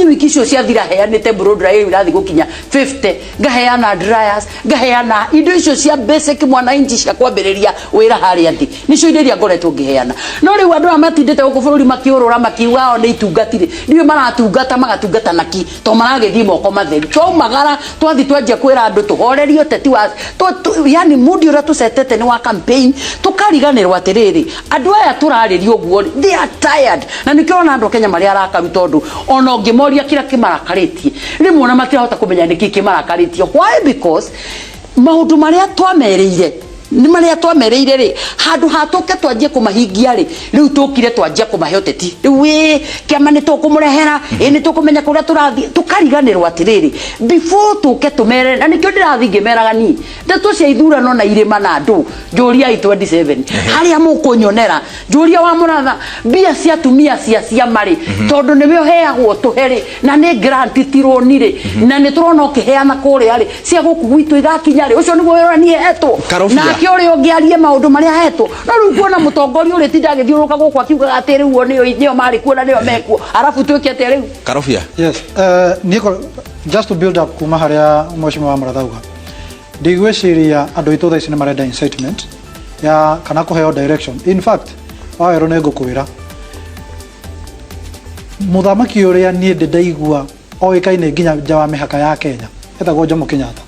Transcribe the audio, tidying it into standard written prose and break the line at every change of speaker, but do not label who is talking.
ni wiki icio ciathira heanite blow dryer irathi gukinya 50 ngaheana dryers ngaheana indo icio cia basic mwana inji cia kwambiriria wira hari ati nicio indo iria ngoretwo ngiheana no riu andu amatindite guku bururi makiurura makiuga ni itungatire ndio maratungata magatungata naki to maragithii moko matheri to magara twathi twanjia kwira andu tuhorerio teti wa yani mudi ura tusetete ni wa campaign tukariganirwa atiriri andu aya turaririo guo they are tired na nikiona andu Kenya mari arakaru tondu ona ngimoria kira kimarakaritie rimwe na matirahota kumenya niki kimarakaritie why because maundu maria twamereire ni maria twamereire ri handu hatuke twanjie kumahingia ri riu tukire twanjia kumahoteti riu kiama ni tukumurehera ni tukumenya kuria turathi tukariganirwa atiriri before tuke tumere na nikio ndirathi ngimeraga ni ndeto cia ithurano na irima na andu njuria 27 haria mukunyonera njuria Wamuratha bia cia tumia cia mari tondu niwe heagwo tuheri na ni grant tironi ri na ni turona ukiheana kuria ri cia guku gwitu igakinya ri ucio niguo wira nie hetwo kiori ongiarie maundu maria hetwo no riu kuona mutongoria uri tinda githiuruka guku akiuga atiri uo nio mari kuona nio mekuo arafu twike atiri riu
Karofia.
Yes, Nico, just to build up kuma haria Mheshimiwa Wamuratha uga ndigwiciria andu itu thaici ni marenda incitement ya kana kuheo direction. In fact wawero ne ngukwira muthamaki uria nie ndindaigua oikaine nginya nja wa mihaka ya Kenya etagwo Jomo Kenyatta